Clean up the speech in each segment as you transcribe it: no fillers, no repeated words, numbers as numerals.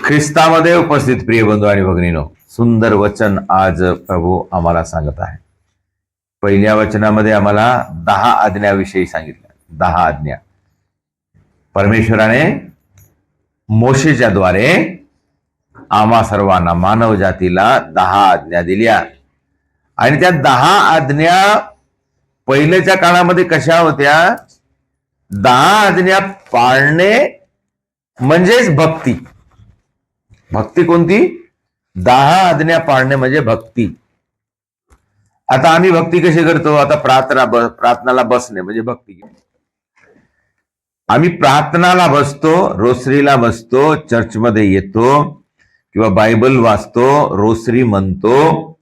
ख्रिस्तामध्ये उपस्थित प्रिय बंधू आणि भगिनीनो, सुंदर वचन आज प्रभू आम्हाला सांगत आहे. पहिल्या वचनामध्ये आम्हाला 10 आज्ञाविषयी सांगितलं. 10 आज्ञा परमेश्वराने मोशेच्या द्वारे आम्हा सर्वांना, मानव जातीला 10 आज्ञा दिल्या. आणि त्या 10 आज्ञा पहिल्याच्या काळामध्ये कशा होत्या? 10 आज्ञा पाळणे म्हणजेच भक्ती. भक्ती कोणती? 10 आज्ञा पाळणे म्हणजे भक्ती. आता आम्ही भक्ती कशी करतो? आता प्रार्थनाला बसणे म्हणजे भक्ती. आम्ही प्रार्थनाला बसतो, रोसरीला बसतो, चर्चमध्ये येतो किंवा बायबल वाचतो, रोसरी म्हणतो,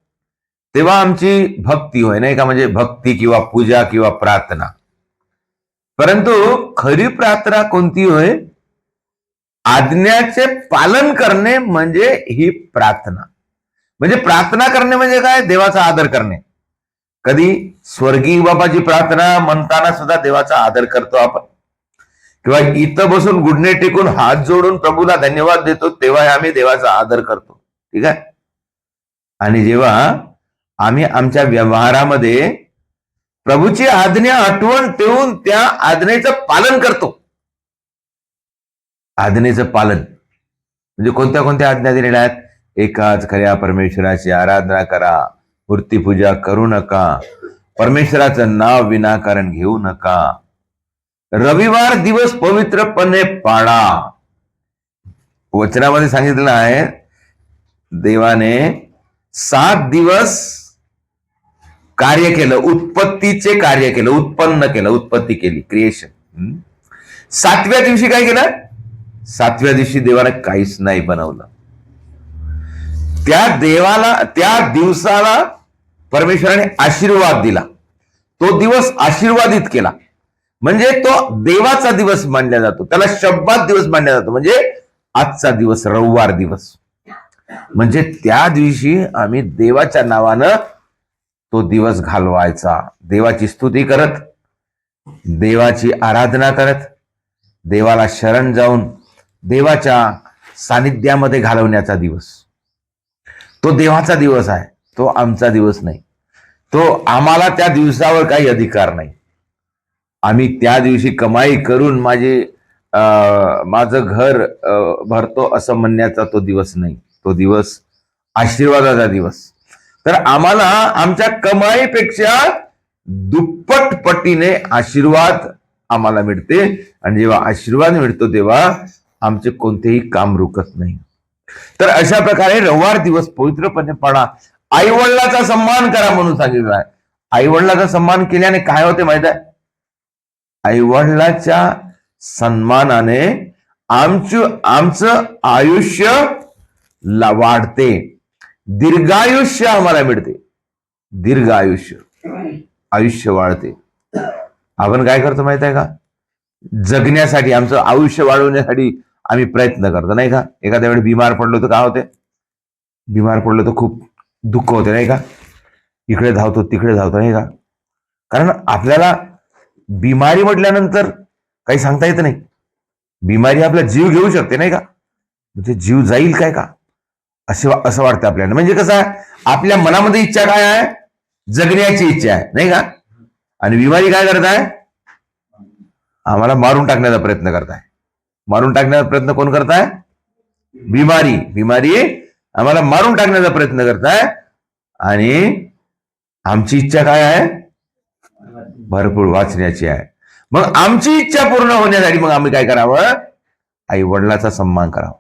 तेव्हा आमची भक्ती होय, नाही का? म्हणजे भक्ती किंवा पूजा किंवा प्रार्थना. परंतु खरी प्रार्थना कोणती होय? आज्ञाचे पालन करणे म्हणजे ही प्रार्थना. म्हणजे प्रार्थना करणे म्हणजे काय? देवाचा आदर करणे. कधी स्वर्गीय बाबाची प्रार्थना म्हणताना सुद्धा देवाचा आदर करतो आपण, किंवा इथं बसून गुडणे टेकून हात जोडून प्रभूला धन्यवाद देतो, तेव्हा आम्ही देवाचा आदर करतो. ठीक आहे. आणि जेव्हा आम्ही आमच्या व्यवहारामध्ये प्रभूची आज्ञा आठवण ठेवून त्या आज्ञेचं पालन करतो. आज्ञेचं पालन म्हणजे कोणत्या कोणत्या आज्ञा दिलेल्या आहेत? एकाच खऱ्या परमेश्वराची आराधना करा, मूर्तीपूजा करू नका, परमेश्वराचं नाव विनाकारण घेऊ नका, रविवार दिवस पवित्रपणे पाळा. वचनामध्ये सांगितलं आहे, देवाने 7 दिवस कार्य केलं, उत्पत्तीचे कार्य केलं, उत्पन्न केलं, उत्पत्ती केली, क्रिएशन. 7व्या दिवशी काय केलं? 7व्या दिवशी देवाने काहीच नाही बनवलं. त्या दिवसाला परमेश्वराने आशीर्वाद दिला. तो दिवस आशीर्वादित केला, म्हणजे तो देवाचा दिवस मानला जातो. त्याला शब्बात दिवस मानला जातो, म्हणजे आजचा दिवस, रविवार दिवस. म्हणजे त्या दिवशी आम्ही देवाच्या नावानं तो दिवस घालवायचा. देवाची स्तुती करत, देवाची आराधना करत, देवाला शरण जाऊन देवाच्या सानिध्यामध्ये घालवण्याचा दिवस. तो देवाचा दिवस आहे, तो आमचा दिवस नाही. तो आम्हाला त्या दिवसावर काही अधिकार नाही. आम्ही त्या दिवशी कमाई करून माझं घर भरतो असं म्हणण्याचा तो दिवस नाही. तो दिवस आशीर्वादाचा दिवस. तर आम्हाला आमच्या कमाईपेक्षा दुप्पट पटीने आशीर्वाद आम्हाला मिळते. आणि जेव्हा आशीर्वाद मिळतो तेव्हा आमचे कोणतेही काम रुकत नाही. तर अशा प्रकारे रविवार दिवस पवित्रपणे पाळा. आई वडिलाचा सन्मान करा म्हणून सांगितलं आहे. आई वडिलाचा सन्मान केल्याने काय होते माहित आहे? आई वडिलाच्या सन्मानाने आमचं आयुष्य वाढते, दीर्घायुष्य आम्हाला मिळते. दीर्घ आयुष्य वाढते. आपण काय करतो माहित आहे का? जगण्यासाठी, आमचं आयुष्य वाढवण्यासाठी आम्ही प्रयत्न करतो, नाही का? एखाद्या वेळी बिमार पडलो तर काय होते? बिमार पडलो तर खूप दुःख होते, नाही का? इकडे धावतो, तिकडे धावतो, नाही का? कारण आपल्याला बिमारी म्हटल्यानंतर काही सांगता येत नाही. बिमारी आपला जीव घेऊ शकते, नाही का? म्हणजे जीव जाईल काय का असं वाटतं आपल्याला. म्हणजे कसं आहे, आपल्या मनामध्ये इच्छा काय आहे? जगण्याची इच्छा आहे, नाही का? आणि बिमारी काय करत आहे? आम्हाला मारून टाकण्याचा प्रयत्न करत आहे. मारून टाकण्याचा प्रयत्न कोण करत आहे? बिमारी आम्हाला मारून टाकण्याचा प्रयत्न करत आहे. आणि आमची इच्छा काय आहे? भरपूर वाचण्याची आहे. मग आमची इच्छा पूर्ण होण्यासाठी मग आम्ही काय करावं? आई वडिलाचा सन्मान करावा.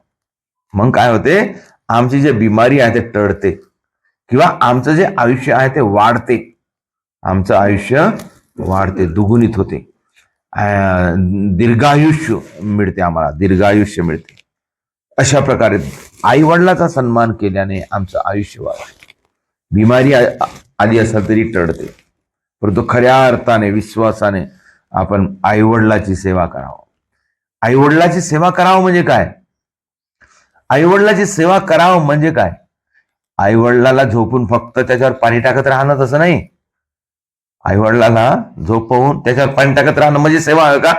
मग काय होते? आमची जे बिमारी आहे ते टळते, किंवा आमचं जे आयुष्य आहे ते वाढते. आमचं आयुष्य वाढते, दुगुणित होते. दीर्घायुष्य मिळते, आम्हाला दीर्घायुष्य मिळते. अशा प्रकारे आई वडिलाचा सन्मान केल्याने आमचं आयुष्य वाढते. बिमारी आली असेल तरी टळते. परंतु खऱ्या अर्थाने, विश्वासाने आपण आई वडिलाची सेवा करावं. आई वडिलाची सेवा करावं म्हणजे काय? आई वडिलाची सेवा करावं म्हणजे काय? आई वडिलाला झोपून फक्त त्याच्यावर पाणी टाकत राहणं तसं नाही. आई वडिलाला झोपवून त्याच्यावर पाणी टाकत राहणं म्हणजे सेवा आहे का?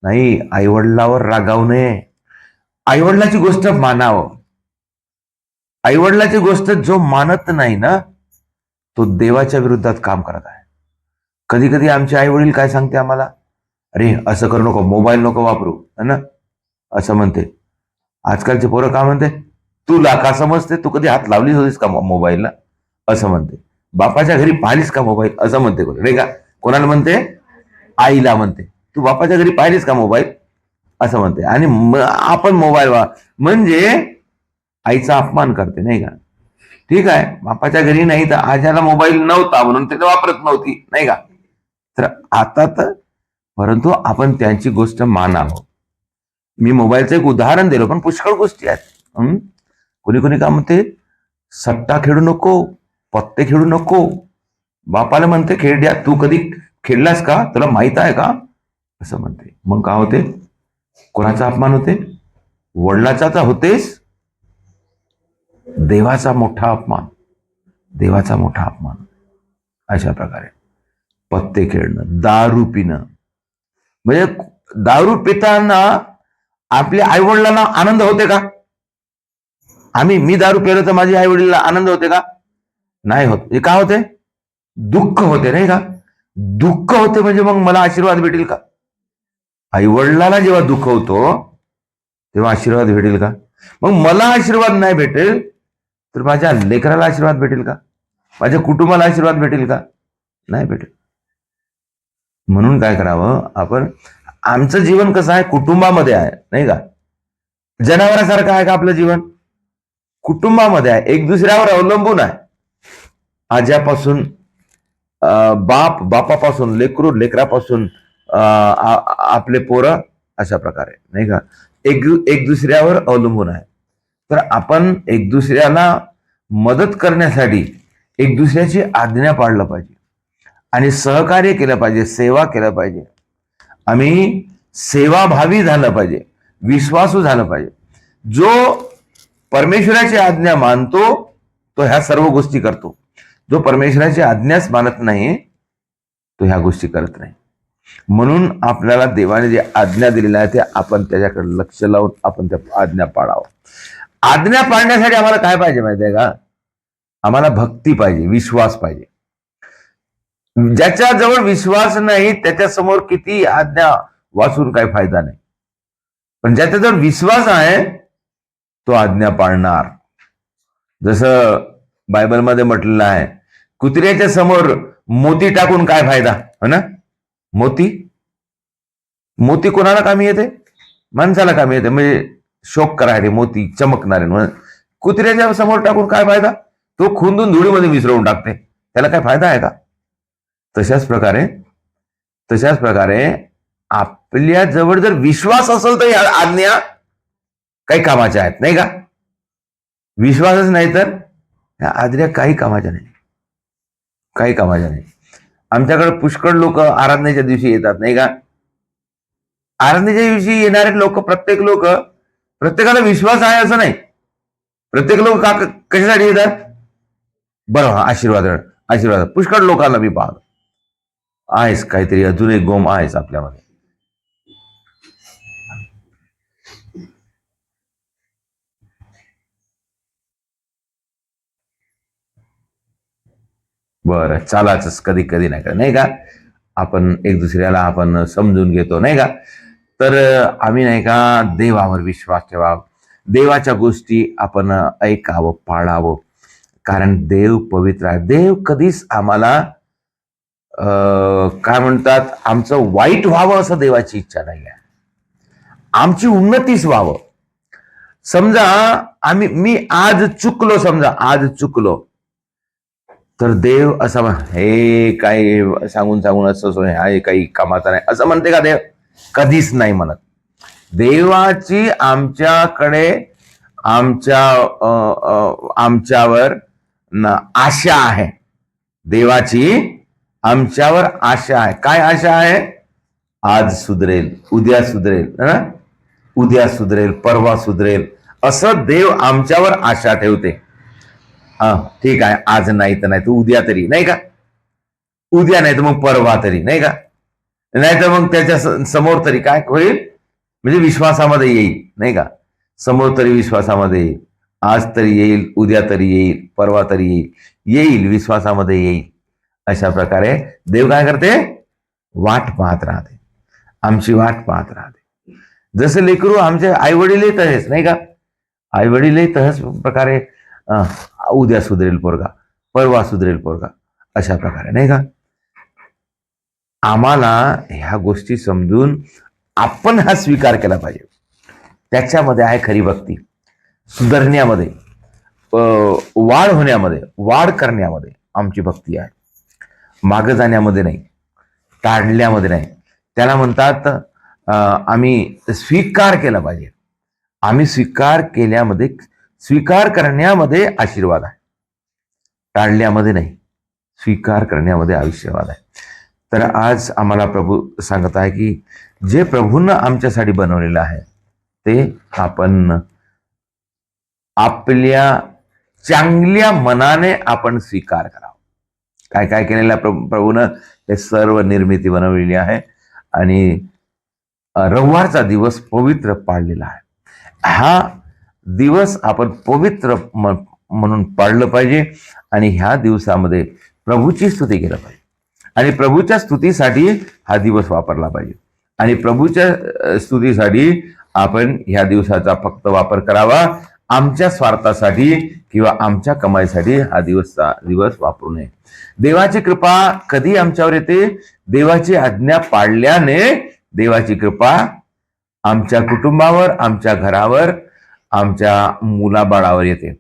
नाही. आई वडिलावर रागावू नये, आईवडिलाची गोष्ट मानावं. आईवडिलाची गोष्ट जो मानत नाही ना, तो देवाच्या विरुद्धात काम करत आहे. कधी कधी आमचे आई वडील काय सांगते आम्हाला, अरे असं करू नको, मोबाईल नको वापरू, है ना, असं म्हणते. आजकालचे पोरं काय म्हणते, तुला का समजते, तू कधी हात लावलीच होतीस का मोबाईलला, असं म्हणते. बापाच्या घरी पाहिलीस का मोबाईल, असं म्हणते कोणी, नाही का. कोणाला म्हणते, आईला म्हणते, तू बापाच्या घरी पाहिलीस का मोबाईल, असं म्हणते. आणि आपण मोबाईल म्हणजे आईचा अपमान करते, नाही का. ठीक आहे, बापाच्या घरी नाही तर आज्याला मोबाईल नव्हता म्हणून ते वापरत नव्हती, नाही का. तर आता तर, परंतु आपण त्यांची गोष्ट मानावं. मी मोबाईलचं एक उदाहरण दिलं, पण पुष्कळ गोष्टी आहेत. कोणी कोणी काय म्हणते, सट्टा खेळू नको, पत्ते खेळू नको. बापाला म्हणते खेळ द्या, तू कधी खेळलास का, तुला माहित आहे का, असं म्हणते. मग काय होते, कोणाचा अपमान होते, वडिलाचा तर होतेच, देवाचा मोठा अपमान, देवाचा मोठा अपमान. अशा प्रकारे पत्ते खेळणं, दारू पिणं, म्हणजे दारू पिताना आपल्या आई वडिलांना आनंद होते का, मी दारू पिलो तर माझ्या आई वडिलांना आनंद होते का, नाही होत. हे काय होते, दुःख होते, नाही का. दुःख होते म्हणजे मग मला आशीर्वाद भेटेल का, आई वडिलांना जेव्हा दुःख होतो तेव्हा आशीर्वाद भेटेल का. मग मला आशीर्वाद नाही भेटेल तर माझ्या लेकराला आशीर्वाद भेटेल का, माझ्या कुटुंबाला आशीर्वाद भेटेल का, नाही भेटेल. म्हणून काय करावं आपण, आमचं जीवन कसं आहे, कुटुंबामध्ये आहे, नाही का. जनावरासारखं आहे का आपलं जीवन, कुटुंबामध्ये आहे, एक दुसऱ्यावर अवलंबून आहे. आज्यापासून बापापासून लेकरू, लेकरापासून आपले पोरं, अशा प्रकारे, नाही का. एक दुसऱ्यावर अवलंबून आहे. तर आपण एक दुसऱ्याला मदत करण्यासाठी एक दुसऱ्याची आज्ञा पाळलं पाहिजे आणि सहकार्य केलं पाहिजे, सेवा केलं पाहिजे. आम्ही सेवाभावी झालं पाहिजे, विश्वासू झालं पाहिजे. जो परमेश्वराची आज्ञा मानतो तो ह्या सर्व गोष्टी करतो. जो परमेश्वराची आज्ञाच मानत नाही तो ह्या गोष्टी करत नाही. म्हणून आपल्याला देवाने जे आज्ञा दिलेल्या आहे ते आपण त्याच्याकडे लक्ष लावून आपण त्या आज्ञा पाळावं. आज्ञा पाळण्यासाठी आम्हाला काय पाहिजे माहिती आहे का, आम्हाला भक्ती पाहिजे, विश्वास पाहिजे. ज्याच्याजवळ विश्वास नाही त्याच्यासमोर किती आज्ञा वाचून काही फायदा नाही. पण ज्याच्याजवळ विश्वास आहे तो आज्ञा पाळणार. जसं बायबलमध्ये म्हटलेलं आहे, कुत्र्याच्या समोर मोती टाकून काय फायदा, हो ना. मोती कोणाला कामी येते, माणसाला कामी येते, म्हणजे शोक करायचे, मोती चमकणारे. कुत्र्याच्या समोर टाकून काय फायदा, तो खुंदून धुळीमध्ये मिसळून टाकते, त्याला काय फायदा आहे का. तशाच प्रकारे आपल्या जवळ जर विश्वास असेल तर या आज्ञा काही कामाच्या आहेत, नाही का. विश्वासच नाही तर या आज्ञा काही कामाच्या नाही, काही कामाच्या नाही. आमच्याकडे पुष्कळ लोक आराधनेच्या दिवशी येतात, नाही का. आराधनेच्या दिवशी येणारे लोक, प्रत्येकाला विश्वास आहे असं नाही. प्रत्येक लोक कशासाठी येतात, बरं आशीर्वाद. पुष्कळ लोकांना मी पाहतो आहेस काहीतरी अजून एक गोम आहेस आपल्यामध्ये. बरं, चालाच कधी कधी नाही का. आपण एक दुसऱ्याला आपण समजून घेतो, नाही का. तर आम्ही नाही का देवावर विश्वास ठेवावा, देवाच्या गोष्टी आपण ऐकावं, पाळावं. कारण देव पवित्र आहे. देव कधीच आम्हाला काय म्हणतात, आमचं वाईट व्हावं असं देवाची इच्छा नाही आहे. आमची उन्नतीच व्हावं. समजा मी आज चुकलो तर देव असं हे काही सांगून असं हे काही कामाचा नाही असं म्हणते का देव, कधीच नाही म्हणत. देवाची आमच्याकडे आमच्यावर आशा आहे. देवाची आमच्यावर आशा आहे. काय आशा आहे, आज सुधरेल, उद्या सुधरेल, परवा सुधरेल, असं देव आमच्यावर आशा ठेवते. हा ठीक आहे, आज नाही तर नाही तर उद्या तरी, नाही का. उद्या नाही तर मग परवा तरी, नाही का. नाही तर मग त्याच्या समोर तरी काय होईल, म्हणजे विश्वासामध्ये येईल, नाही का. समोर तरी विश्वासामध्ये येईल, आज तरी येईल, उद्या तरी येईल, परवा तरी येईल, विश्वासामध्ये येईल. अशा प्रकारे देव काय करते? वाट पाहत राहते, आमची वाट पाहत राहते. जसं लेकरू आमचे आई वडीलही तसेच, नाही का? आई वडीलही तशाच प्रकारे उद्या सुधरेल पोरगा, परवा सुधरेल पोरगा, अशा प्रकारे, नाही का? आम्हाला ह्या गोष्टी समजून आपण हा स्वीकार केला पाहिजे. त्याच्यामध्ये आहे खरी भक्ती. सुधारण्यामध्ये, वाढ होण्यामध्ये, वाढ करण्यामध्ये आमची भक्ती आहे. मागं जाण्यामध्ये नाही, टाळण्यामध्ये नाही. त्याला म्हणतात आम्ही स्वीकार केला पाहिजे. आम्ही स्वीकार केल्यामध्ये, स्वीकार करण्यामध्ये आशीर्वाद आहे, टाळण्यामध्ये नाही, स्वीकार करण्यामध्ये आशीर्वाद आहे. तर आज आम्हाला प्रभू सांगत आहे की जे प्रभूंना आमच्यासाठी बनवलेलं आहे ते आपण आपल्या चांगल्या मनाने आपण स्वीकार करावं. काय काय केलेलं प्रभूनं हे सर्व निर्मिती बनवलेली आहे आणि रविवारचा दिवस पवित्र पाळलेला आहे. हा दिवस आपण पवित्र म्हणून पाळलं पाहिजे आणि ह्या दिवसामध्ये प्रभूची स्तुती केलं पाहिजे आणि प्रभूच्या स्तुतीसाठी हा दिवस वापरला पाहिजे आणि प्रभूच्या स्तुतीसाठी आपण ह्या दिवसाचा फक्त वापर करावा. आमच्या स्वार्थासाठी किंवा आमच्या कमाईसाठी हा दिवस वापरू नये. देवाची कृपा कधी आमच्यावर येते? देवाची आज्ञा पाळल्याने देवाची कृपा आमच्या कुटुंबावर, आमच्या घरावर, आमच्या मुलाबाळावर येते.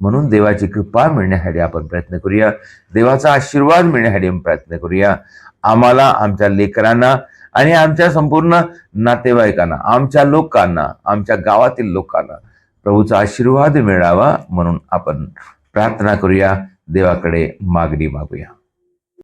म्हणून देवाची कृपा मिळण्यासाठी आपण प्रयत्न करूया, देवाचा आशीर्वाद मिळण्यासाठी आपण प्रयत्न करूया. आम्हाला, आमच्या लेकरांना आणि आमच्या संपूर्ण नातेवाईकांना, आमच्या लोकांना, आमच्या गावातील लोकांना प्रभूचा आशीर्वाद मिळावा म्हणून आपण प्रार्थना करूया, देवाकडे मागणी मागूया.